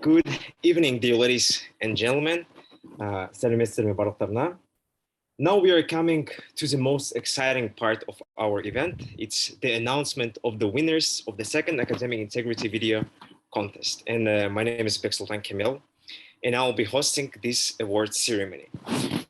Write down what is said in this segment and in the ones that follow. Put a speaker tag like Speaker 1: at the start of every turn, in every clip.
Speaker 1: Good evening, dear ladies and gentlemen. Сәлеметсіздер ме барлықтарына. Now we are coming to the most exciting part of our event. It's the announcement of the winners of the second Academic Integrity Video Contest. And my name is Beksultan Kemel, and I'll be hosting this award ceremony.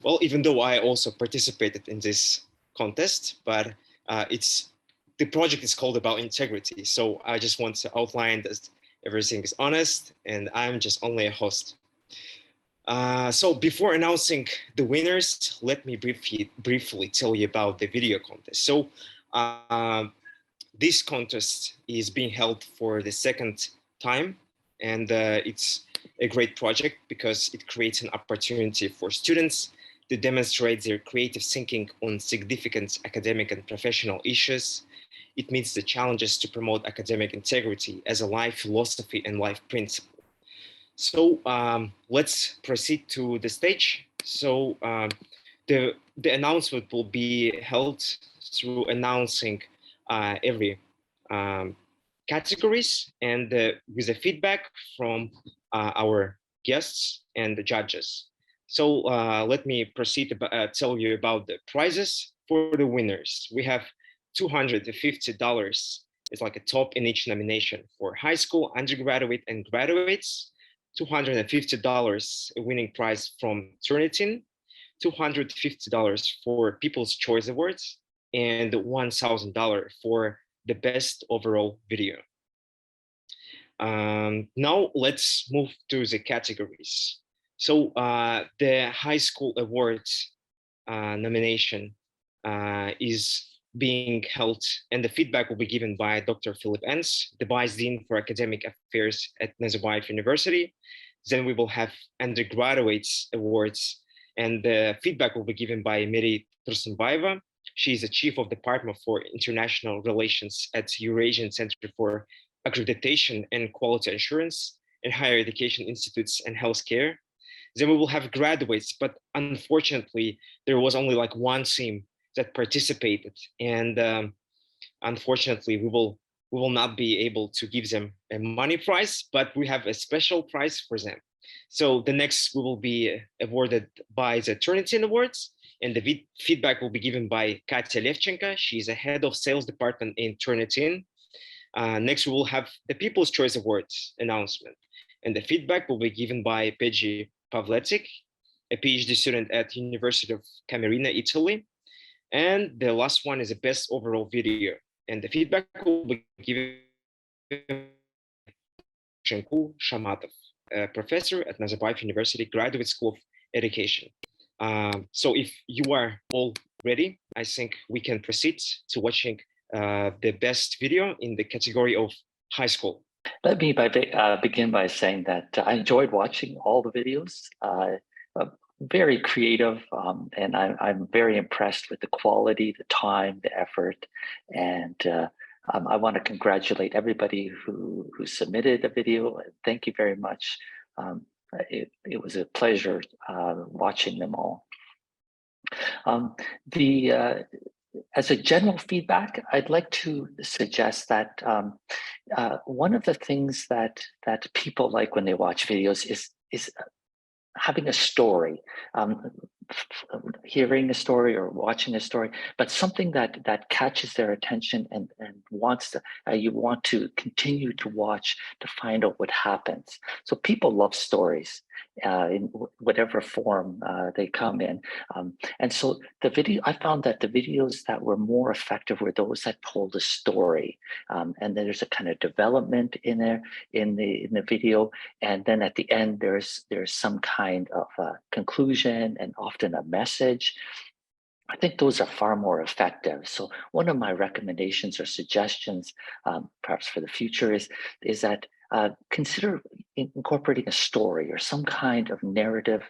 Speaker 1: Well, even though I also participated in this contest, but the project is called about integrity. So I just want to outline that everything is honest, and I'm just only a host. So before announcing the winners, let me briefly tell you about the video contest. So this contest is being held for the second time, and it's a great project because it creates an opportunity for students to demonstrate their creative thinking on significant academic and professional issues. It meets the challenges to promote academic integrity as a life philosophy and life principle. So let's proceed to the stage. So the announcement will be held through announcing every categories and with the feedback from our guests and the judges. So let me proceed to tell you about the prizes for the winners. We have $250. It's like a top in each nomination for high school, undergraduate, and graduates. $250 a winning prize from Turnitin, $250 for People's Choice Awards, and $1,000 for the best overall video. Now let's move to the categories. So the high school awards nomination is being held, and the feedback will be given by Dr. Philip Enns, the Vice Dean for Academic Affairs at Nazarbayev University. Then we will have undergraduates awards, and the feedback will be given by Miri Tursunbayeva. She is the Chief of Department for International Relations at Eurasian Center for Accreditation and Quality Assurance in Higher Education Institutes and Healthcare. Then we will have graduates, but unfortunately, there was only like one team that participated, and unfortunately we will not be able to give them a money prize, but we have a special prize for them. So the next we will be awarded by the Turnitin Awards, and the feedback will be given by Katya Levchenko. She's a head of sales department in Turnitin. Next we will have the People's Choice Awards announcement, and the feedback will be given by Peji Pavletic, a PhD student at University of Camarina, Italy. And the last one is the best overall video, and the feedback will be given by Shenku Shamatov, a professor at Nazarbayev University Graduate School of Education. So if you are all ready, I think we can proceed to watching the best video in the category of high school.
Speaker 2: Let me begin by saying that I enjoyed watching all the videos. Very creative, and I'm very impressed with the quality, the time, the effort, and I want to congratulate everybody who submitted a video. Thank you very much. It was a pleasure watching them all. As a general feedback, I'd like to suggest that one of the things that people like when they watch videos is having a story, hearing a story or watching a story, but something that catches their attention and wants to, you want to continue to watch to find out what happens. So people love stories in whatever form they come in. And so I found that the videos that were more effective were those that told a story. And there's a kind of development in there in the video. And then at the end, there's some kind of conclusion and often a message. I think those are far more effective. So one of my recommendations or suggestions, perhaps for the future, is that consider incorporating a story or some kind of narrative,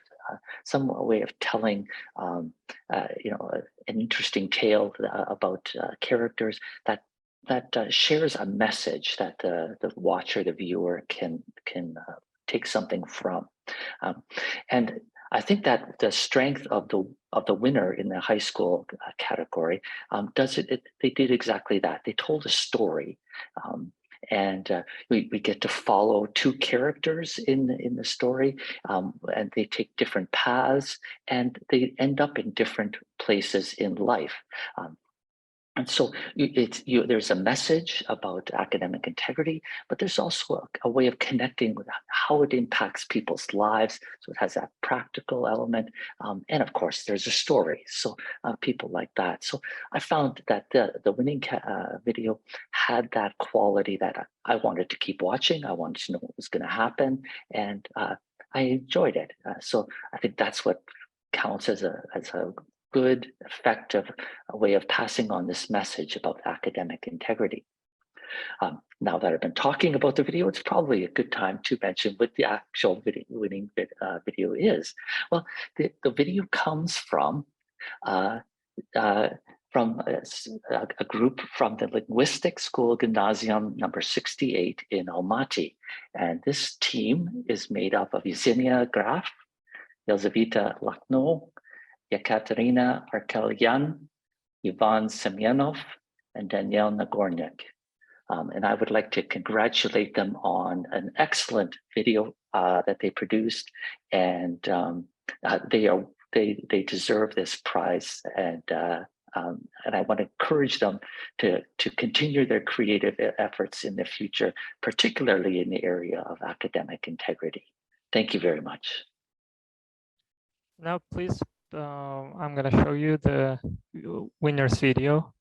Speaker 2: some way of telling, an interesting tale about characters that shares a message that the watcher, the viewer, can take something from, and I think that the strength of the winner in the high school category they did exactly that. They told a story, And we get to follow two characters in the story, and they take different paths, and they end up in different places in life. And so there's a message about academic integrity, but there's also a way of connecting with how it impacts people's lives. So it has that practical element. And of course, there's a story. So people like that. So I found that the winning video had that quality that I wanted to keep watching. I wanted to know what was going to happen. And I enjoyed it. So I think that's what counts as a good, effective way of passing on this message about academic integrity. Now that I've been talking about the video, it's probably a good time to mention what the actual winning video is. Well, the video comes from a group from the Linguistic School Gymnasium number 68 in Almaty. And this team is made up of Yesenia Graf, Elzaveta Lakhno, Yekaterina Arkelyan, Ivan Semyonov, and Danielle Nagornyk. And I would like to congratulate them on an excellent video that they produced, and they deserve this prize. And I want to encourage them to continue their creative efforts in the future, particularly in the area of academic integrity. Thank you very much.
Speaker 3: Now, please, I'm going to show you the winner's video.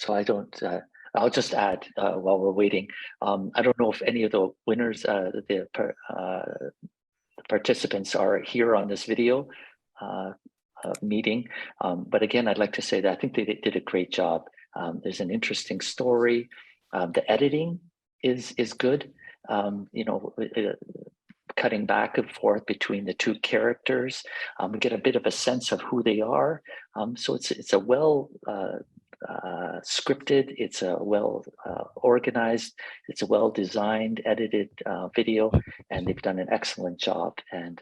Speaker 2: So I'll just add while we're waiting. I don't know if any of the winners, the participants are here on this video. meeting. But again, I'd like to say that I think they did a great job. There's an interesting story. The editing is good. You know, cutting back and forth between the two characters. We get a bit of a sense of who they are. So it's a well scripted, it's a well organized, it's a well designed, edited video, and they've done an excellent job. And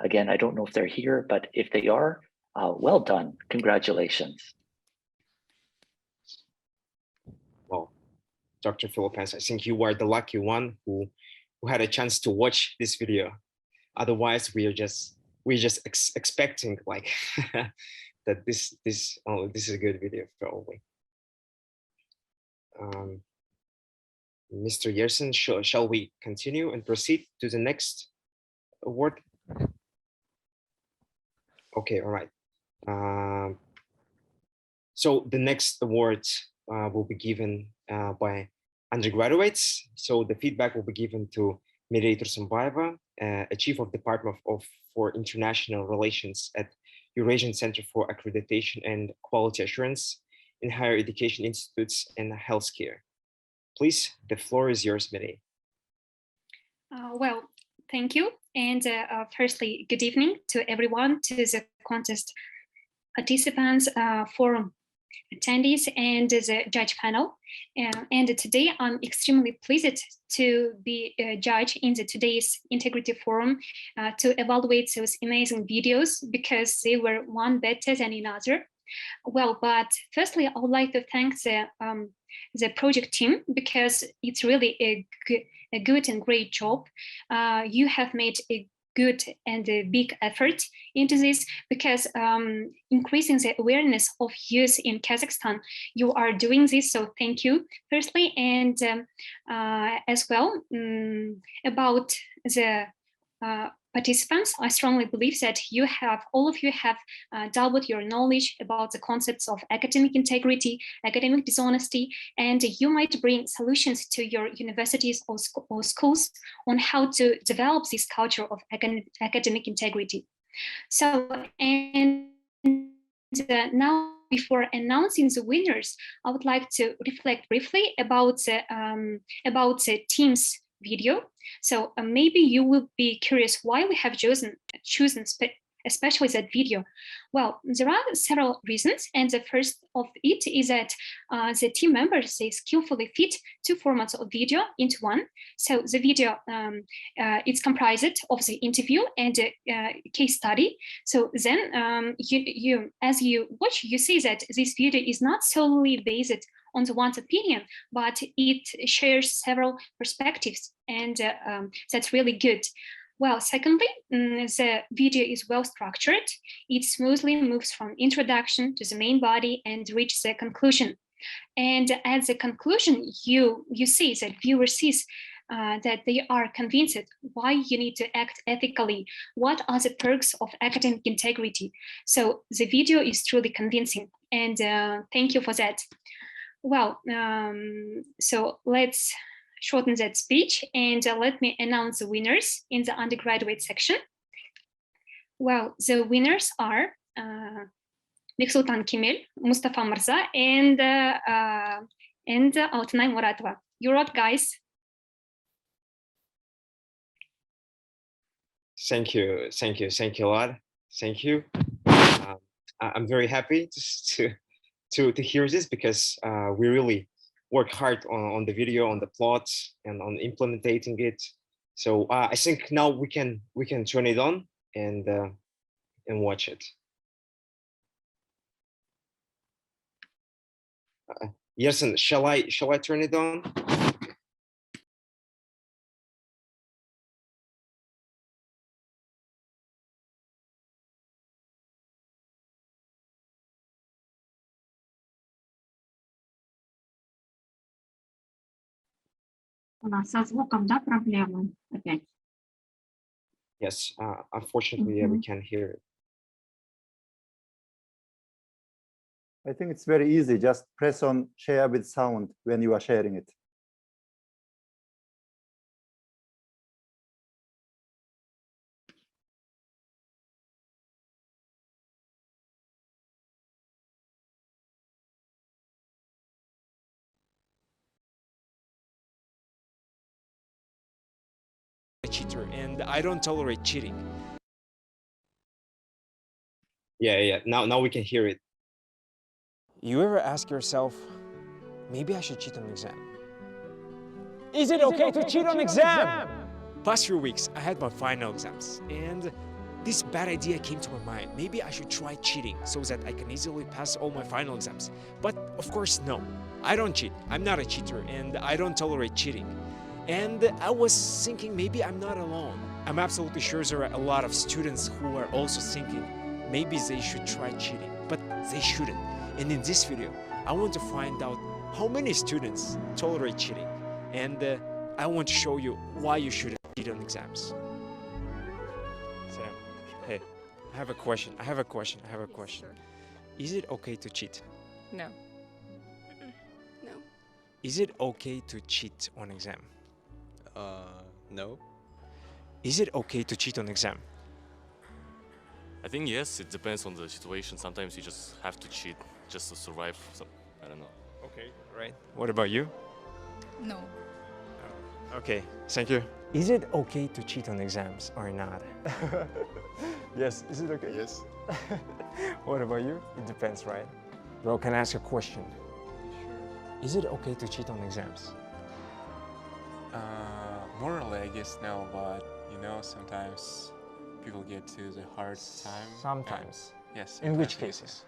Speaker 2: again, I don't know if they're here, but if they are, well done. Congratulations.
Speaker 1: Well, Dr. Philippines, I think you are the lucky one who had a chance to watch this video. Otherwise, we're just expecting like that this is a good video probably. Mr. Yersin, shall we continue and proceed to the next award? Okay, all right. So the next award will be given by undergraduates. So the feedback will be given to Mediator Sambaeva, a chief of Department for International Relations at Eurasian Center for Accreditation and Quality Assurance in Higher Education Institutes and Healthcare. Please, the floor is yours, Mary.
Speaker 4: Well, thank you. And firstly, good evening to everyone, to the contest participants, forum attendees, and the judge panel. And today I'm extremely pleased to be a judge in today's Integrity Forum to evaluate those amazing videos because they were one better than another. Well, but firstly, I would like to thank the project team because it's really a good and great job. You have made a good and a big effort into this because increasing the awareness of youth in Kazakhstan, you are doing this, so thank you firstly. And as well about the participants, I strongly believe that all of you have doubled your knowledge about the concepts of academic integrity, academic dishonesty, and you might bring solutions to your universities or schools on how to develop this culture of academic integrity. So, and now before announcing the winners, I would like to reflect briefly about the team's video. So maybe you will be curious why we have chosen especially that video. Well, there are several reasons, and the first of it is that the team members, they skillfully fit two formats of video into one. So the video, it's comprised of the interview and a case study. So then you as you watch, you see that this video is not solely based on the one's opinion, but it shares several perspectives, and that's really good. Well, secondly, the video is well structured. It smoothly moves from introduction to the main body and reaches the conclusion. And at the conclusion, you see that viewer sees that they are convinced why you need to act ethically, what are the perks of academic integrity. So the video is truly convincing, and thank you for that. Well, so let's shorten that speech and let me announce the winners in the undergraduate section. Well, the winners are Beksultan Kemel, Mustafa Mirza, and Altanay Muratova. You're up, guys.
Speaker 1: Thank you a lot. Thank you. I'm very happy to hear this because we really work hard on the video, on the plot, and on implementing it. So I think now we can turn it on and watch it. Yersin, shall I turn it on?
Speaker 5: У нас со звуком, да, проблемы опять?
Speaker 1: Yes, unfortunately, yeah, we can't hear it.
Speaker 6: I think it's very easy. Just press on share with sound when you are sharing it.
Speaker 7: cheater and I don't tolerate cheating.
Speaker 1: Yeah. Now we can hear it.
Speaker 7: You ever ask yourself, maybe I should cheat on an exam? Is it okay to cheat on exam? Past few weeks, I had my final exams, and this bad idea came to my mind. Maybe I should try cheating so that I can easily pass all my final exams. But of course, no. I don't cheat. I'm not a cheater, and I don't tolerate cheating. And I was thinking maybe I'm not alone. I'm absolutely sure there are a lot of students who are also thinking maybe they should try cheating, but they shouldn't. And in this video, I want to find out how many students tolerate cheating. And I want to show you why you shouldn't cheat on exams. Sam, hey, I have a question. Is it okay to cheat?
Speaker 8: No. No.
Speaker 7: Is it okay to cheat on exam?
Speaker 9: No.
Speaker 7: Is it okay to cheat on exam?
Speaker 10: I think yes, it depends on the situation. Sometimes you just have to cheat just to survive. So, I don't know.
Speaker 7: Okay, right. What about you?
Speaker 8: No.
Speaker 7: Okay, thank you. Is it okay to cheat on exams or not? Yes, is it okay?
Speaker 9: Yes.
Speaker 7: What about you? It depends, right? Bro, can I ask a question? Is it okay to cheat on exams?
Speaker 9: Morally, I guess no, but you know, sometimes people get to the hard time.
Speaker 7: Sometimes.
Speaker 9: Yes.
Speaker 7: In which
Speaker 9: sometimes, yes.
Speaker 7: cases?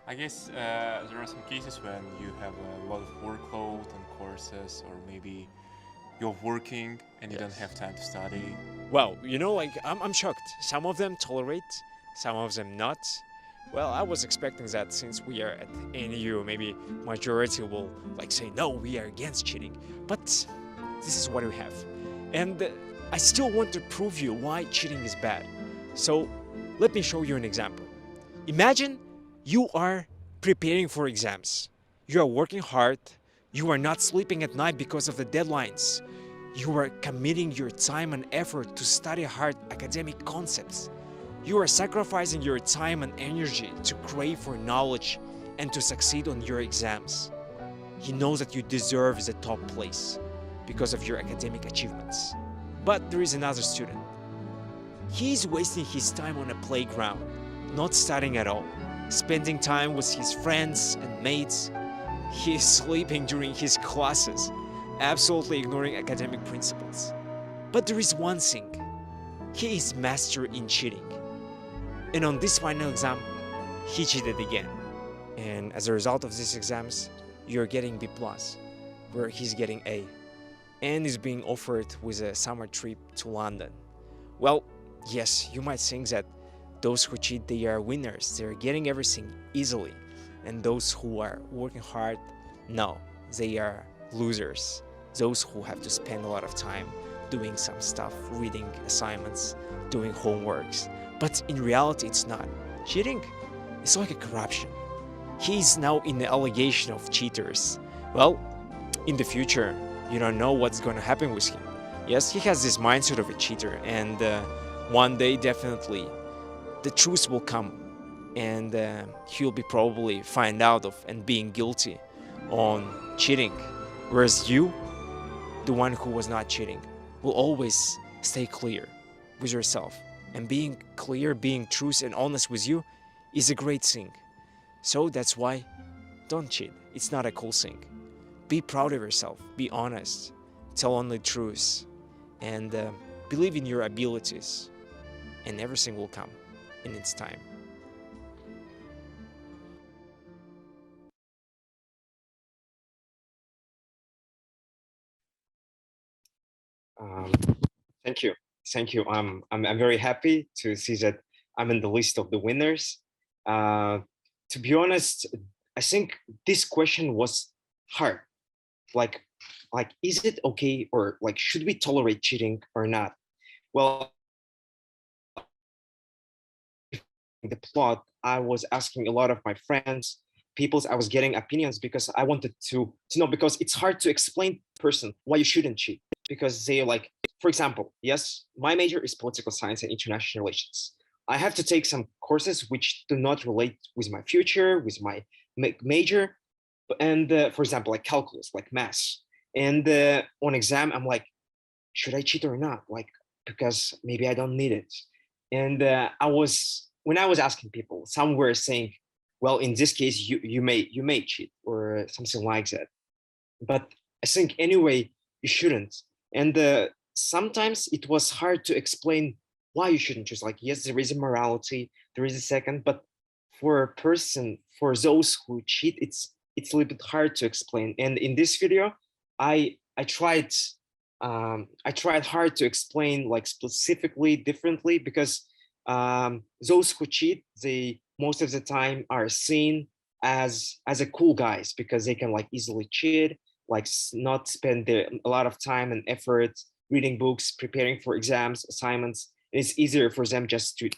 Speaker 9: I guess there are some cases when you have a lot of workload on courses, or maybe you're working and you don't have time to study.
Speaker 7: Well, you know, like, I'm shocked. Some of them tolerate, some of them not. Well, I was expecting that since we are at NU, maybe majority will like say, no, we are against cheating. But this is what we have. And I still want to prove you why cheating is bad. So let me show you an example. Imagine you are preparing for exams. You are working hard. You are not sleeping at night because of the deadlines. You are committing your time and effort to study hard academic concepts. You are sacrificing your time and energy to crave for knowledge and to succeed on your exams. He knows that you deserve the top place because of your academic achievements. But there is another student. He's wasting his time on a playground, not studying at all, spending time with his friends and mates. He is sleeping during his classes, absolutely ignoring academic principles. But there is one thing. He is master in cheating. And on this final exam, he cheated again. And as a result of these exams, you're getting B+, where he's getting A. And is being offered with a summer trip to London. Well, yes, you might think that those who cheat, they are winners. They're getting everything easily. And those who are working hard, no, they are losers. Those who have to spend a lot of time doing some stuff, reading assignments, doing homeworks. But in reality, it's not. Cheating is like a corruption. He's now in the allegation of cheaters. Well, in the future, you don't know what's going to happen with him. Yes, he has this mindset of a cheater, and one day definitely the truth will come, and he'll be probably find out of and being guilty on cheating. Whereas you, the one who was not cheating, will always stay clear with yourself. And being clear, being truth and honest with you is a great thing. So that's why don't cheat. It's not a cool thing. Be proud of yourself, be honest, tell only truth, and believe in your abilities, and everything will come in its time.
Speaker 1: Thank you. I'm very happy to see that I'm in the list of the winners. To be honest, I think this question was hard. Like, is it okay, or like, should we tolerate cheating or not? Well, the plot, I was asking a lot of my friends, I was getting opinions because I wanted to know, because it's hard to explain to a person why you shouldn't cheat, because they like, for example, yes, my major is political science and international relations. I have to take some courses which do not relate with my future, with my major, and for example, like calculus, like math. And on exam, I'm like, should I cheat or not? Like, because maybe I don't need it. And when I was asking people, some were saying, well, in this case, you may cheat or something like that. But I think anyway, you shouldn't. And sometimes it was hard to explain why you shouldn't choose. Like, yes, there is a morality, there is a second, but for those who cheat, it's a little bit hard to explain. And in this video, I tried hard to explain, like, specifically differently, because those who cheat, they most of the time are seen as a cool guys, because they can like easily cheat, like not spend a lot of time and effort reading books, preparing for exams, assignments. It's easier for them just to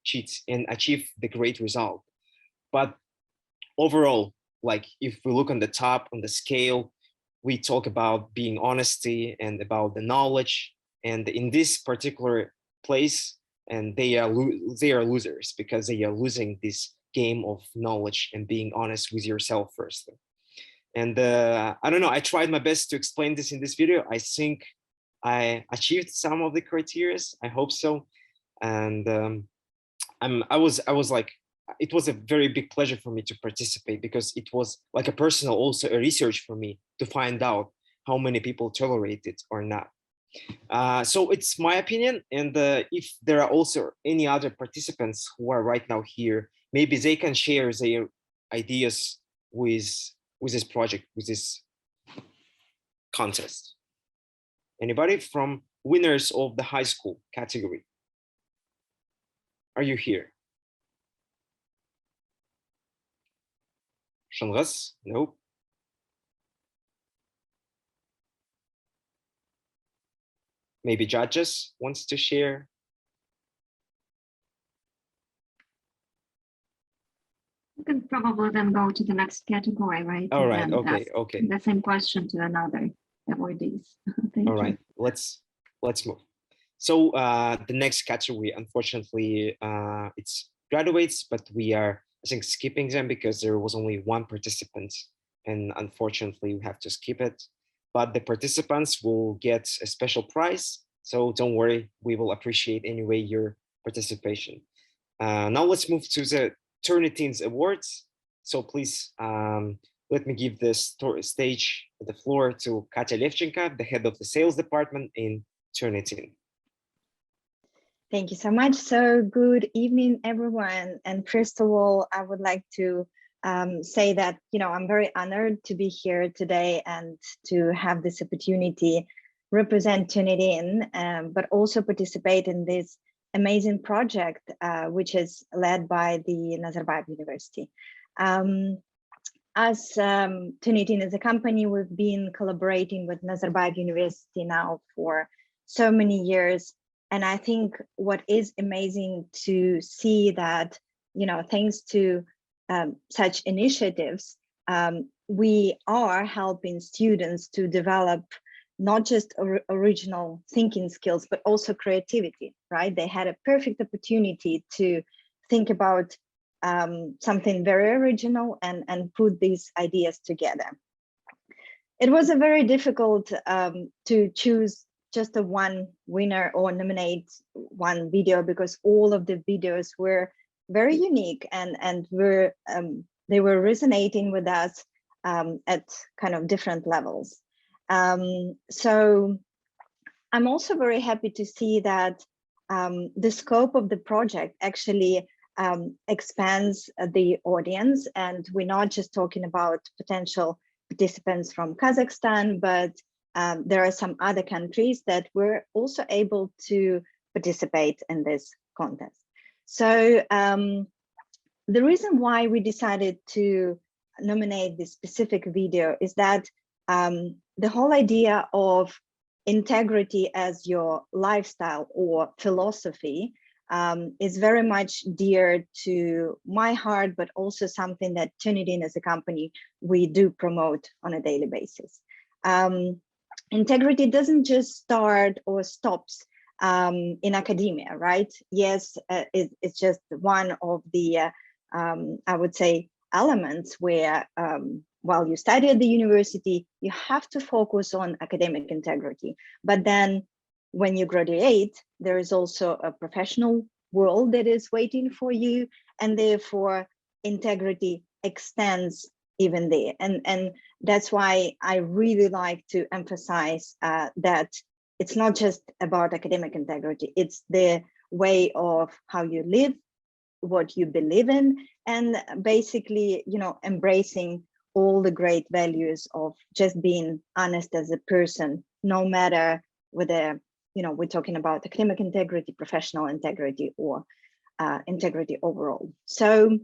Speaker 1: cheat and achieve the great result. But overall, like, if we look on the top on the scale, we talk about being honesty and about the knowledge. And in this particular place, and they are losers, because they are losing this game of knowledge and being honest with yourself first. And I don't know, I tried my best to explain this in this video. I think I achieved some of the criteria. I hope so. And I was like, it was a very big pleasure for me to participate, because it was like a personal, also a research for me to find out how many people tolerate it or not. So it's my opinion. And if there are also any other participants who are right now here, maybe they can share their ideas with this project, with this contest. Anybody from winners of the high school category? Are you here? Shanghas? Nope. Maybe judges wants to share.
Speaker 5: You can probably then go to the next category, right?
Speaker 1: All right.
Speaker 5: And
Speaker 1: Okay.
Speaker 5: ask
Speaker 1: Okay.
Speaker 5: the same question to another awardees. Thank
Speaker 1: All
Speaker 5: you.
Speaker 1: right. Let's move. So the next category, unfortunately, it's graduates, but we are, I think, skipping them because there was only one participant, and unfortunately we have to skip it. But the participants will get a special prize, so don't worry, we will appreciate anyway your participation. Now let's move to the Turnitin's Awards. So please let me give the stage, the floor to Katya Levchenko, the head of the sales department in Turnitin.
Speaker 11: Thank you so much. So good evening, everyone. And first of all, I would like to say that, I'm very honored to be here today and to have this opportunity represent Turnitin, but also participate in this amazing project, which is led by the Nazarbayev University. As Turnitin is a company, we've been collaborating with Nazarbayev University now for so many years. And I think what is amazing to see that, thanks to such initiatives, we are helping students to develop not just original thinking skills, but also creativity, right? They had a perfect opportunity to think about something very original and put these ideas together. It was a very difficult to choose just a one winner or nominate one video, because all of the videos were very unique and they were resonating with us at kind of different levels. So I'm also very happy to see that the scope of the project actually expands the audience, and we're not just talking about potential participants from Kazakhstan, but there are some other countries that were also able to participate in this contest. So the reason why we decided to nominate this specific video is that the whole idea of integrity as your lifestyle or philosophy is very much dear to my heart, but also something that Turnitin as a company, we do promote on a daily basis. Integrity doesn't just start or stops in academia, right? Yes, it's just one of the, I would say, elements where while you study at the university, you have to focus on academic integrity. But then when you graduate, there is also a professional world that is waiting for you, and therefore integrity extends even there. And that's why I really like to emphasize that it's not just about academic integrity, it's the way of how you live, what you believe in, and basically, you know, embracing all the great values of just being honest as a person, no matter whether, you know, we're talking about academic integrity, professional integrity, or integrity overall. So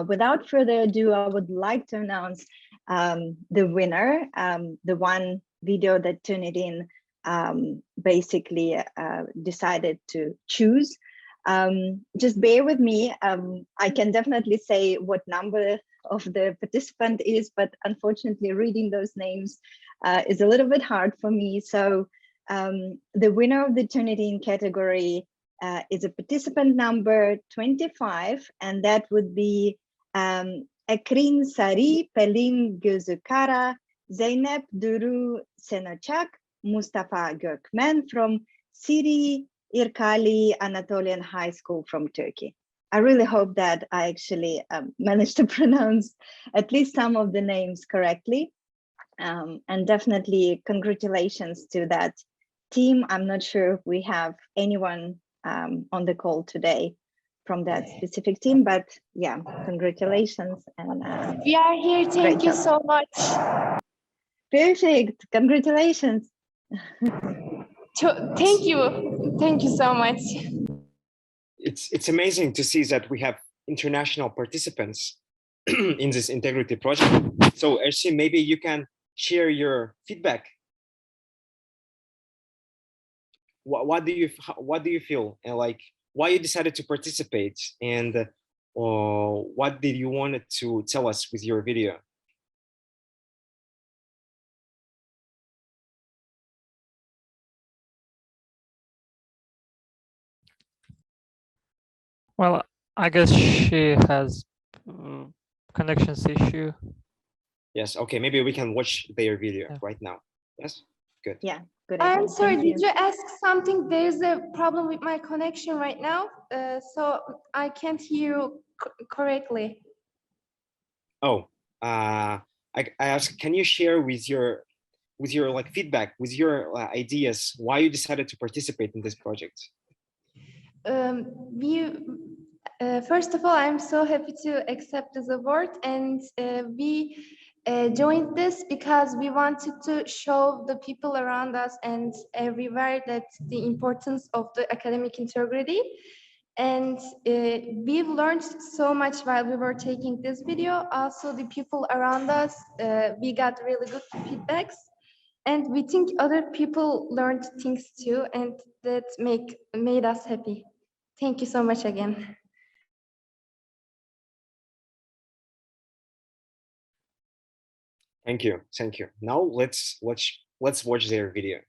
Speaker 11: without further ado, I would like to announce the winner, the one video that Turnitin basically decided to choose. Just bear with me. I can definitely say what number of the participant is, but unfortunately reading those names is a little bit hard for me. So the winner of the Turnitin category is a participant number 25, and that would be Ekrin Sari Pelin Gözükara, Zeynep Duru Senachak, Mustafa Gökmen from Siri Irkali Anatolian High School from Turkey. I really hope that I actually managed to pronounce at least some of the names correctly. And definitely congratulations to that team. I'm not sure if we have anyone on the call today from that specific team, but yeah, congratulations. And
Speaker 12: we are here. Thank you so much.
Speaker 11: Perfect. Congratulations.
Speaker 12: Thank you. Thank you so much.
Speaker 1: It's amazing to see that we have international participants in this integrity project. So Ersin, maybe you can share your feedback. What do you feel, and like why you decided to participate, and what did you want to tell us with your video?
Speaker 3: Well, I guess she has connections issue.
Speaker 1: Yes, okay, maybe we can watch their video right now. Yes, good.
Speaker 11: Yeah, good.
Speaker 12: I'm sorry, did you ask something? There's a problem with my connection right now, so I can't hear you correctly.
Speaker 1: Oh, I asked, can you share with your like feedback, with your ideas, why you decided to participate in this project?
Speaker 12: First of all, I'm so happy to accept this award, and we joined this because we wanted to show the people around us and everywhere that the importance of the academic integrity. And we've learned so much while we were taking this video. Also, the people around us, we got really good feedbacks. And we think other people learned things too, and that made us happy. Thank you so much again.
Speaker 1: Thank you. Now let's watch their video.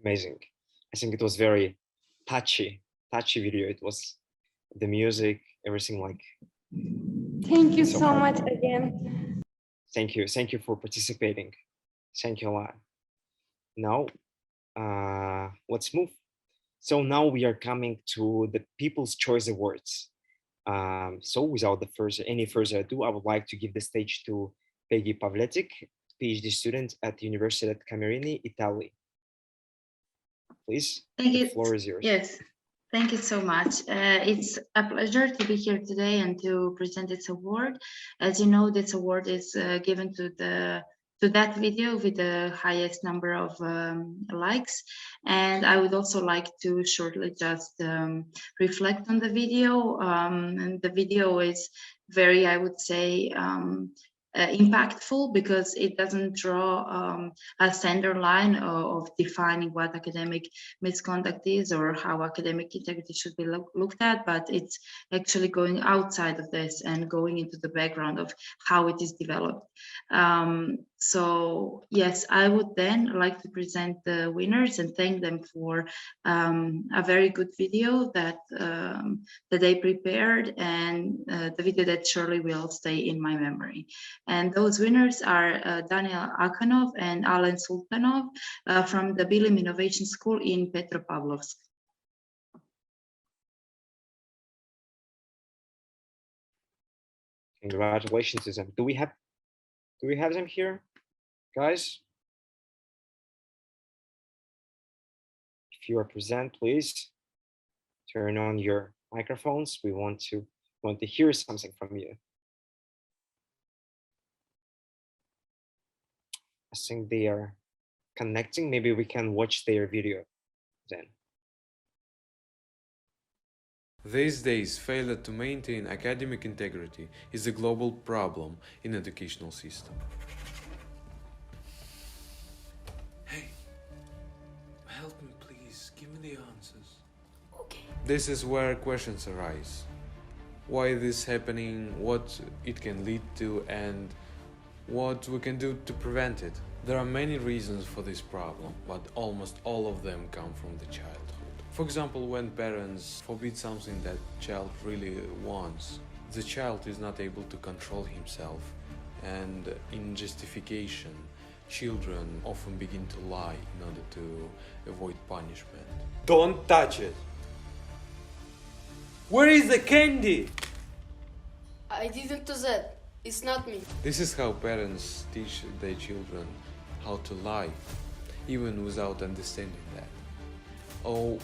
Speaker 1: amazing. I think it was very touchy video. It was the music, everything like.
Speaker 12: Thank you
Speaker 1: So
Speaker 12: so
Speaker 1: happy.
Speaker 12: much again.
Speaker 1: Thank you for participating. Thank you a lot. Now, let's move. So now we are coming to the People's Choice Awards. So without any further ado, I would like to give the stage to Peggy Pavletic, PhD student at the University at Camerini, Italy. Please,
Speaker 13: Thank
Speaker 1: the
Speaker 13: you.
Speaker 1: floor is yours.
Speaker 13: Yes, thank you so much. It's a pleasure to be here today and to present this award. As you know, this award is given to that video with the highest number of likes. And I would also like to shortly just reflect on the video. And the video is very, I would say, impactful because it doesn't draw a center line of defining what academic misconduct is or how academic integrity should be looked at, but it's actually going outside of this and going into the background of how it is developed. So yes, I would then like to present the winners and thank them for a very good video that they prepared, and the video that surely will stay in my memory. And those winners are Daniel Akhanov and Alen Sultanov from the Bilim Innovation School in Petropavlovsk.
Speaker 1: Congratulations to them. Do we have them here, guys? If you are present, please turn on your microphones. We want to hear something from you. I think they are connecting. Maybe we can watch their video then.
Speaker 14: These days, failure to maintain academic integrity is a global problem in educational system.
Speaker 15: Hey, help me please, give me the answers.
Speaker 14: Okay. This is where questions arise. Why this happening, what it can lead to, and what we can do to prevent it. There are many reasons for this problem, but almost all of them come from the childhood. For example, when parents forbid something that child really wants, the child is not able to control himself, and in justification, children often begin to lie in order to avoid punishment.
Speaker 15: Don't touch it. Where is the candy?
Speaker 16: I didn't do that. It's not me.
Speaker 14: This is how parents teach their children how to lie, even without understanding that. Or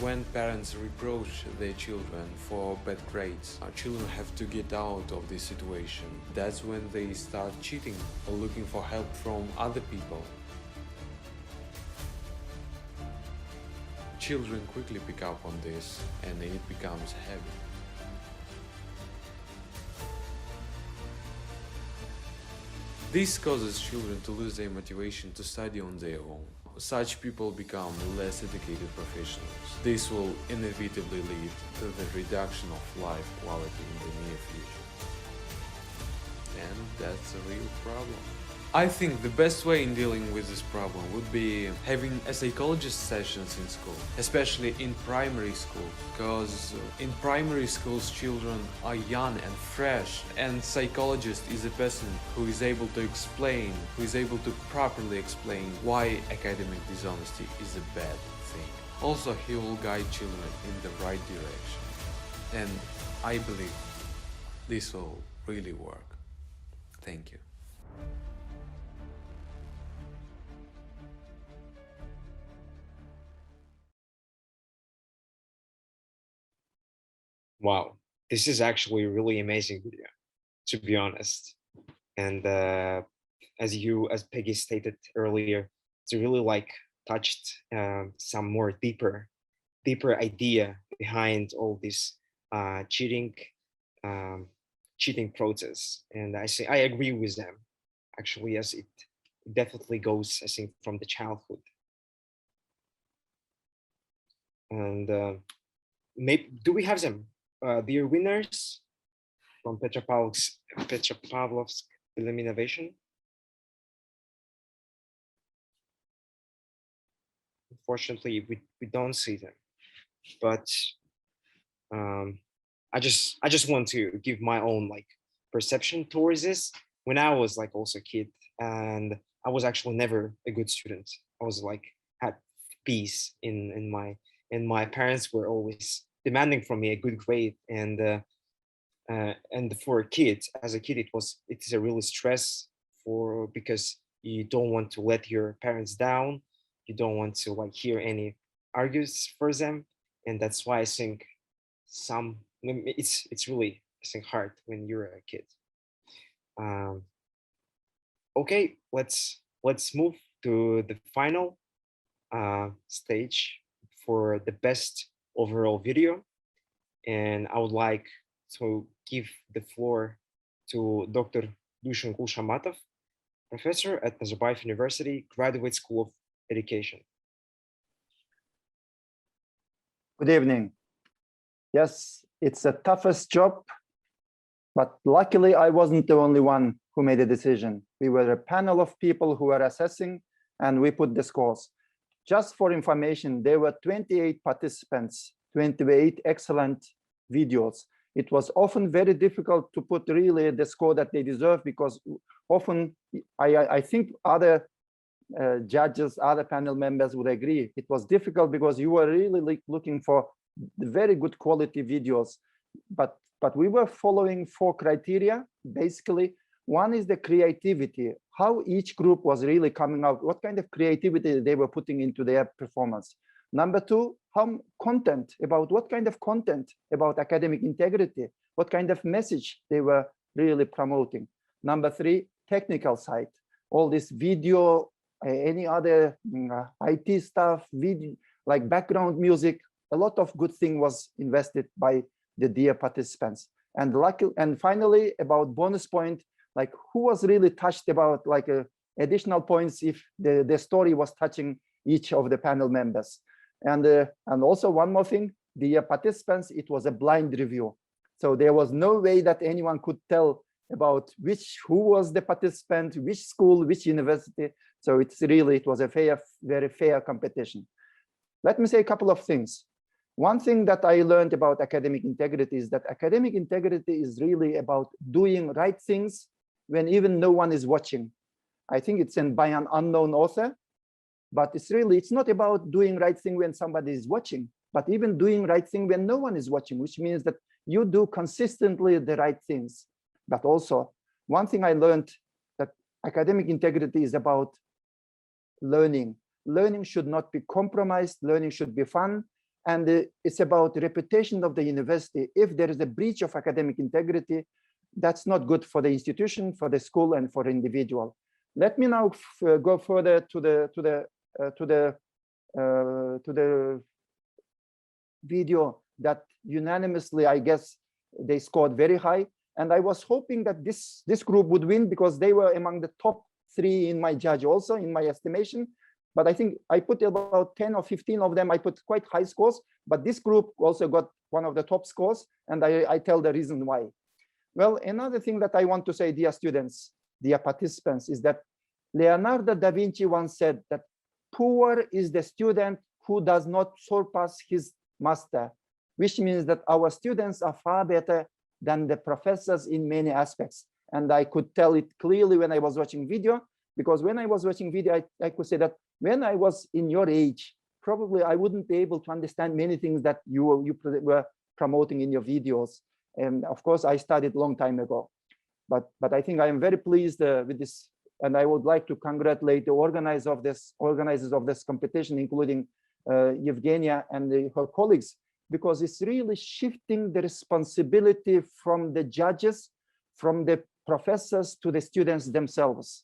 Speaker 14: when parents reproach their children for bad grades, our children have to get out of this situation. That's when they start cheating or looking for help from other people. Children quickly pick up on this, and it becomes a habit. This causes children to lose their motivation to study on their own. Such people become less educated professionals. This will inevitably lead to the reduction of life quality in the near future. And that's a real problem. I think the best way in dealing with this problem would be having a psychologist sessions in school, especially in primary school, because in primary schools children are young and fresh, and psychologist is a person who is able to explain, who is able to properly explain why academic dishonesty is a bad thing. Also, he will guide children in the right direction. And I believe this will really work. Thank you.
Speaker 1: Wow, this is actually a really amazing video, to be honest. And as Peggy stated earlier, it's really like touched some more deeper idea behind all this cheating process. And I agree with them. Actually, yes, it definitely goes, I think, from the childhood. And maybe, do we have them? Dear winners from Petropavlovsk Bilim Innovation. unfortunately, we don't see them. But I just want to give my own like perception towards this. When I was like also a kid, and I was actually never a good student. I was like had peace in my, and my parents were always demanding from me a good grade, and for a kid, as a kid, it is a really stress for, because you don't want to let your parents down, you don't want to like hear any arguments for them, and that's why I think it's really, I think, hard when you're a kid. Okay, let's move to the final stage for the best overall video, and I would like to give the floor to Dr. Dushan Kulshamatov, professor at Nazarbayev University Graduate School of Education.
Speaker 6: Good evening. Yes, it's a toughest job, but luckily I wasn't the only one who made a decision. We were a panel of people who were assessing, and we put the scores. Just for information, there were 28 participants, 28 excellent videos. It was often very difficult to put really the score that they deserve, because often I think other judges, other panel members would agree. It was difficult because you were really looking for very good quality videos, but we were following 4 criteria. Basically, one is the creativity, how each group was really coming out, what kind of creativity they were putting into their performance. Number 2, content, about what kind of content about academic integrity, what kind of message they were really promoting. Number 3, technical side, all this video, any other IT stuff, video, like background music, a lot of good thing was invested by the dear participants. And finally, about bonus point, like who was really touched about like additional points if the story was touching each of the panel members. And also one more thing, the participants, it was a blind review. So there was no way that anyone could tell about who was the participant, which school, which university. So it was a very fair competition. Let me say a couple of things. One thing that I learned about academic integrity is that academic integrity is really about doing right things when even no one is watching. I think it's by an unknown author, but it's not about doing right thing when somebody is watching, but even doing right thing when no one is watching, which means that you do consistently the right things. But also, one thing I learned, that academic integrity is about learning. Learning should not be compromised, learning should be fun. And it's about the reputation of the university. If there is a breach of academic integrity, that's not good for the institution, for the school, and for the individual. Let me now go further to the video that unanimously, I guess, they scored very high. And I was hoping that this group would win, because they were among the top 3 in my judge also, in my estimation. But I think I put about 10 or 15 of them, I put quite high scores, but this group also got one of the top scores, and I tell the reason why. Well, another thing that I want to say, dear students, dear participants, is that Leonardo da Vinci once said that poor is the student who does not surpass his master, which means that our students are far better than the professors in many aspects. And I could tell it clearly when I was watching video, because when I was watching video, I could say that when I was in your age, probably I wouldn't be able to understand many things that you were promoting in your videos. And of course, I studied a long time ago. But I think I am very pleased with this, and I would like to congratulate the organizers of this competition, including Evgenia and her colleagues, because it's really shifting the responsibility from the judges, from the professors to the students themselves.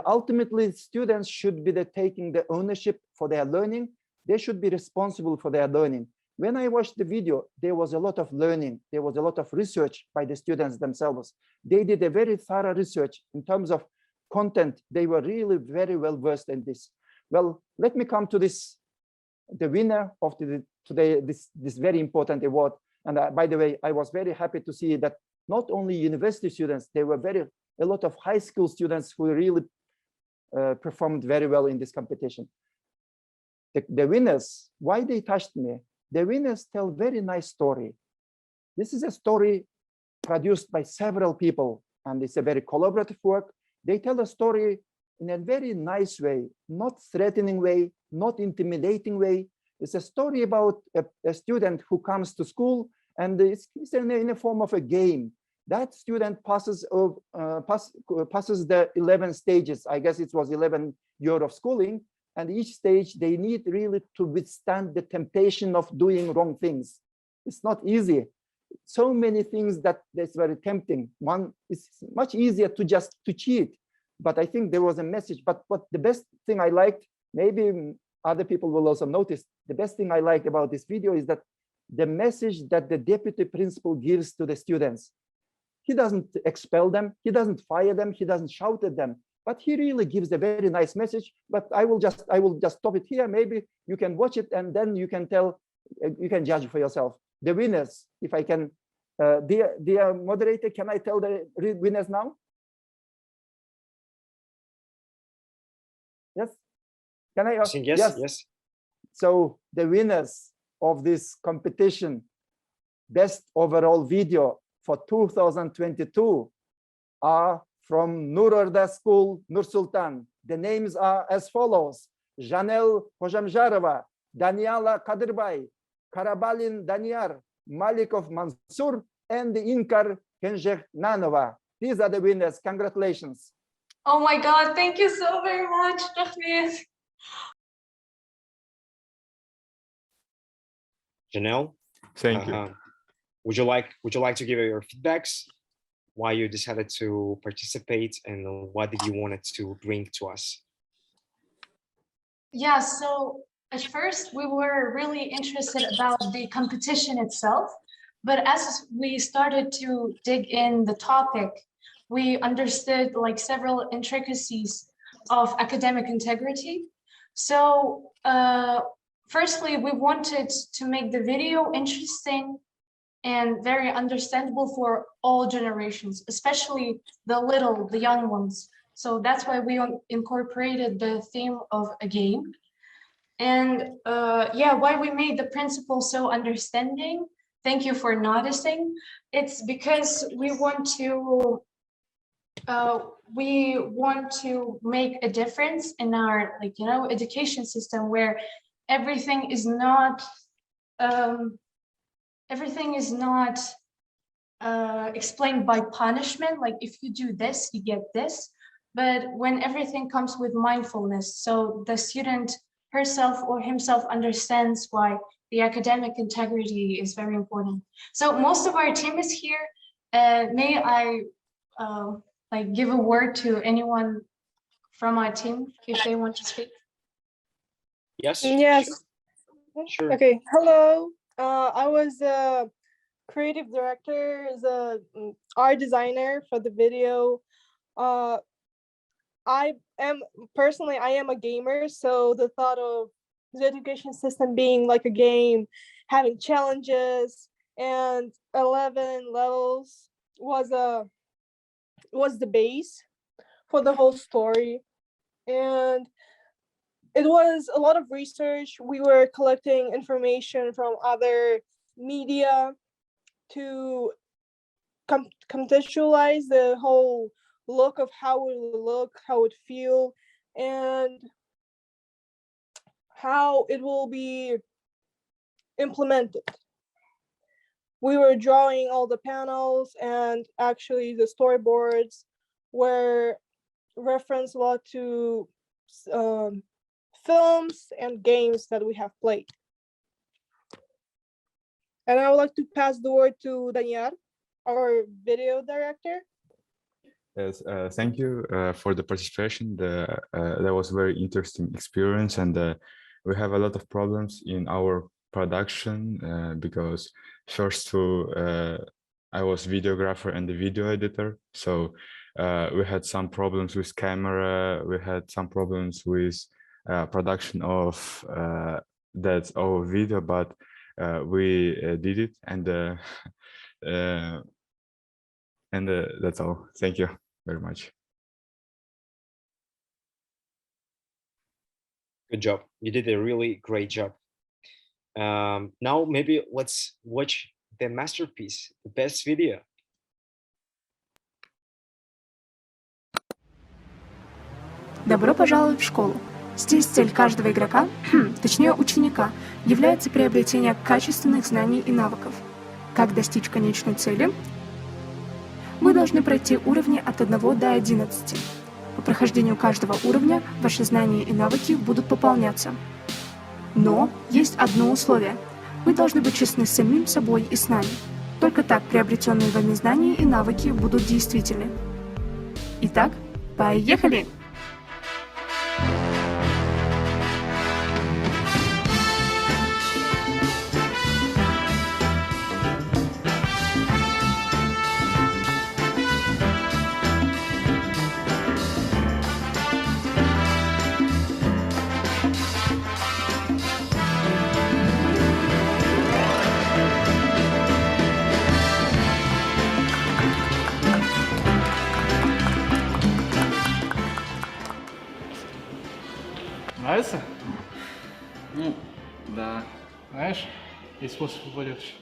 Speaker 6: Ultimately, students should be taking the ownership for their learning. They should be responsible for their learning. When I watched the video, there was a lot of learning. There was a lot of research by the students themselves. They did a very thorough research in terms of content. They were really very well versed in this. Well, let me come to this, the winner of today, this very important award. And by the way, I was very happy to see that not only university students, there were a lot of high school students who really performed very well in this competition. the winners, why they touched me? The winners tell very nice story. This is a story produced by several people, and it's a very collaborative work. They tell a story in a very nice way, not threatening way, not intimidating way. It's a story about a student who comes to school, and it's in a form of a game. That student passes the 11 stages. I guess it was 11 years of schooling, and each stage they need really to withstand the temptation of doing wrong things. It's not easy. So many things that's very tempting. One is much easier to cheat, but I think there was a message. But the best thing I liked, maybe other people will also notice, the best thing I liked about this video is that the message that the deputy principal gives to the students. He doesn't expel them, he doesn't fire them, he doesn't shout at them, but he really gives a very nice message. But I will just stop it here. Maybe you can watch it and then you can judge for yourself. The winners, if I can, dear moderator, can I tell the winners now? Yes, can I?
Speaker 1: Yes.
Speaker 6: So the winners of this competition, best overall video for 2022 are from Nur Orda School, Nur Sultan. The names are as follows: Janel Hojamjarova, Daniela Kadirbay, Karabalin Daniar, Malikov Mansur, and Inkar Kenjekhnanova. These are the winners. Congratulations.
Speaker 17: Oh my God, thank you so very much, Rahmir.
Speaker 1: Janelle,
Speaker 18: thank you.
Speaker 1: Would you like to give your feedbacks? Why you decided to participate and what did you want to bring to us?
Speaker 17: Yeah, so at first we were really interested about the competition itself, but as we started to dig in the topic, we understood like several intricacies of academic integrity. So firstly, we wanted to make the video interesting and very understandable for all generations, especially the young ones. So that's why we incorporated the theme of a game. And yeah, why we made the principle so understanding, thank you for noticing. It's because we want to make a difference in our education system where everything is not explained by punishment, like if you do this, you get this, but when everything comes with mindfulness, so the student herself or himself understands why the academic integrity is very important. So most of our team is here. May I give a word to anyone from our team if they want to speak?
Speaker 1: Yes.
Speaker 19: Yes.
Speaker 1: Sure.
Speaker 19: Okay. Hello. I was a creative director, as a art designer for the video. I am a gamer, so the thought of the education system being like a game, having challenges and 11 levels was the base for the whole story. And it was a lot of research. We were collecting information from other media to contextualize the whole look of how it will look, how it feel, and how it will be implemented. We were drawing all the panels, and actually the storyboards were referenced a lot to films and games that we have played. And I would like to pass the word to Daniel, our video director.
Speaker 18: Yes, thank you for the participation. That was a very interesting experience, and we have a lot of problems in our production because first I was videographer and the video editor, so we had some problems with camera, we had some problems with production of our video, but we did it, and that's all. Thank you very much.
Speaker 1: Good job. You did a really great job. Now maybe let's watch the masterpiece, the best video.
Speaker 20: Добро пожаловать в школу. Здесь цель каждого игрока, точнее ученика, является приобретение качественных знаний и навыков. Как достичь конечной цели? Вы должны пройти уровни от 1 до 11. По прохождению каждого уровня ваши знания и навыки будут пополняться. Но есть одно условие. Вы должны быть честны с самим собой и с нами. Только так приобретенные вами знания и навыки будут действительны. Итак, поехали!
Speaker 21: Нравится?
Speaker 22: Ну, да.
Speaker 21: Знаешь, есть способ полегче.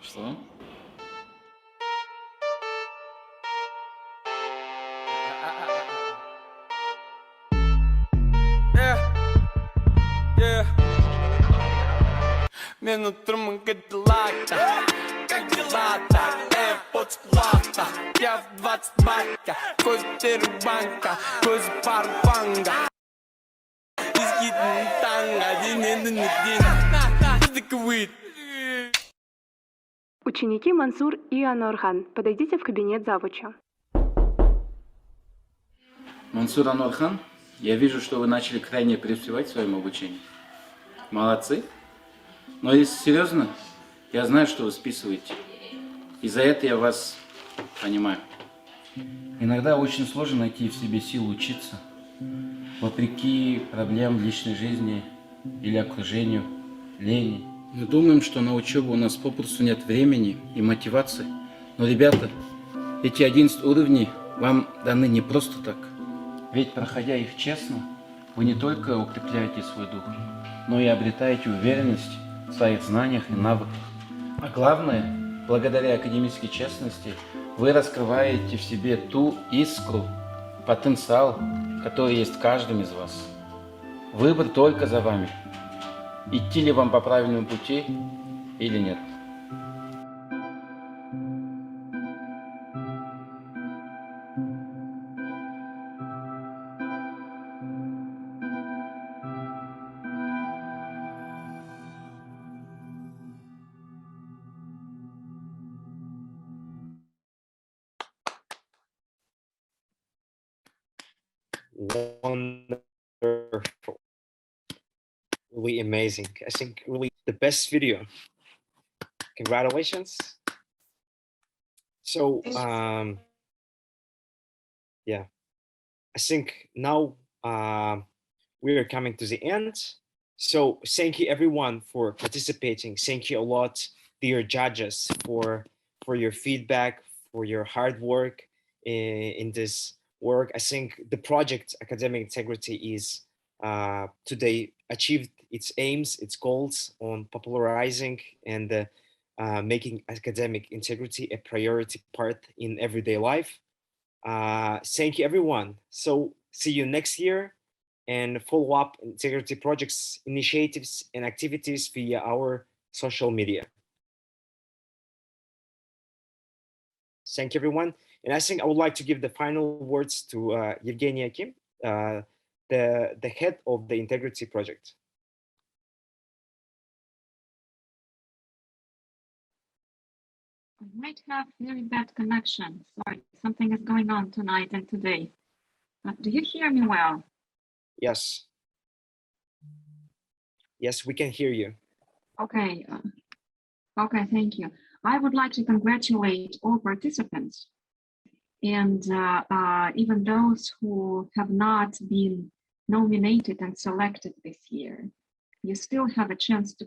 Speaker 22: Что?
Speaker 23: Минуту гадлата, как дела-то, AirPods плата. Я в 20 бака, кози рубанка, кози парфанга.
Speaker 20: Ученики Мансур и Анорхан, подойдите в кабинет завуча.
Speaker 22: Мансур Анорхан, я вижу, что вы начали крайне преуспевать в своем обучении. Молодцы. Но если серьезно, я знаю, что вы списываете. И за это я вас понимаю. Иногда очень сложно найти в себе силу учиться, вопреки проблемам в личной жизни или окружению, лени. Мы думаем, что на учебу у нас попросту нет времени и мотивации. Но, ребята, эти 11 уровней вам даны не просто так. Ведь, проходя их честно, вы не только укрепляете свой дух, но и обретаете уверенность в своих знаниях и навыках. А главное, благодаря академической честности, вы раскрываете в себе ту искру, потенциал, который есть в каждом из вас. Выбор только за вами. Идти ли вам по правильному пути или нет.
Speaker 1: Wonderful. Really amazing. I think really the best video. Congratulations. So yeah, I think now we are coming to the end. So thank you everyone for participating. Thank you a lot, dear judges, for your feedback, for your hard work in this work. I think the project Academic Integrity is today achieved its aims, its goals on popularizing and making academic integrity a priority part in everyday life. Thank you, everyone. So see you next year and follow up integrity projects, initiatives, and activities via our social media. Thank you, everyone. And I think I would like to give the final words to Evgeny Akim, the head of the Integrity Project.
Speaker 5: I might have very bad connection. Sorry, something is going on tonight and today. Do you hear me well?
Speaker 1: Yes. Yes, we can hear you.
Speaker 5: Okay. Okay, thank you. I would like to congratulate all participants and even those who have not been nominated and selected this year. You still have a chance to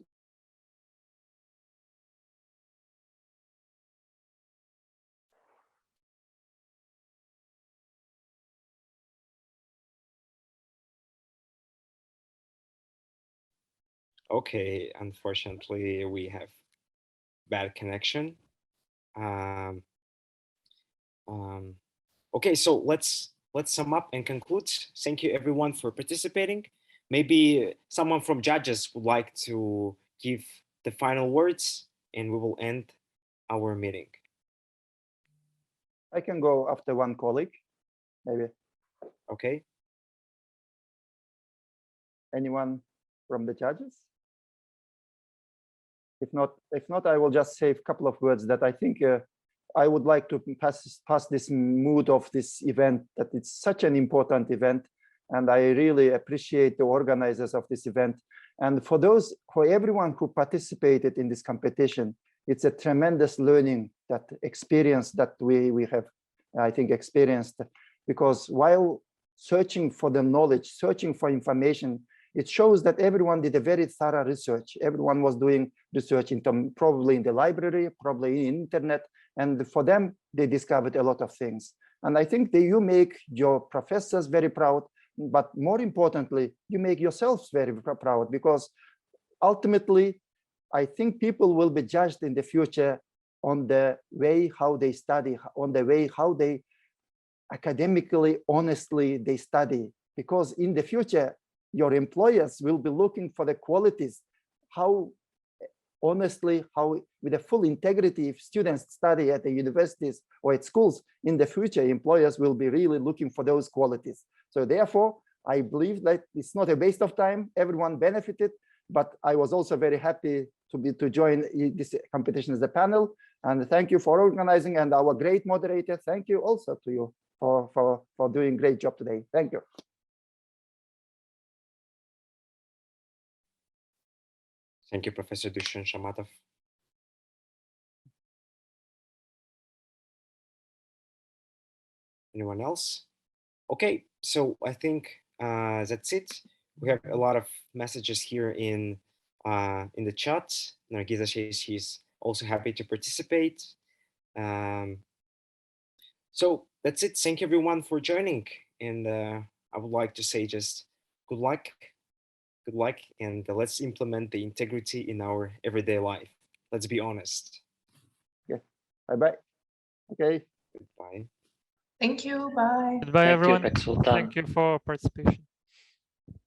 Speaker 1: Okay, unfortunately, we have bad connection. Okay, so let's sum up and conclude. Thank you everyone for participating. Maybe someone from judges would like to give the final words and we will end our meeting.
Speaker 6: I can go after one colleague, maybe.
Speaker 1: Okay.
Speaker 6: Anyone from the judges? If not, I will just say a couple of words that I think I would like to pass this mood of this event, that it's such an important event. And I really appreciate the organizers of this event. And for everyone who participated in this competition, it's a tremendous learning, that experience that we have, I think, experienced. Because while searching for the knowledge, searching for information, it shows that everyone did a very thorough research. Everyone was doing research probably in the library, probably in internet. And for them, they discovered a lot of things. And I think that you make your professors very proud, but more importantly, you make yourselves very proud, because ultimately, I think people will be judged in the future on the way how they study, on the way how they academically, honestly, they study. Because in the future, your employers will be looking for the qualities, how honestly, how with a full integrity, if students study at the universities or at schools, in the future, employers will be really looking for those qualities. So therefore, I believe that it's not a waste of time. Everyone benefited, but I was also very happy to join this competition as a panel. And thank you for organizing, and our great moderator. Thank you also to you for doing a great job today. Thank you.
Speaker 1: Thank you, Professor Dushan Shamatov. Anyone else? Okay, so I think that's it. We have a lot of messages here in the chat. Nargiza says she's also happy to participate. So that's it. Thank you everyone for joining. And I would like to say just good luck, and let's implement the integrity in our everyday life. Let's be honest.
Speaker 6: Okay, bye-bye. Okay.
Speaker 1: Goodbye.
Speaker 17: Thank you. Bye.
Speaker 3: Goodbye, everyone. Thank you for participation.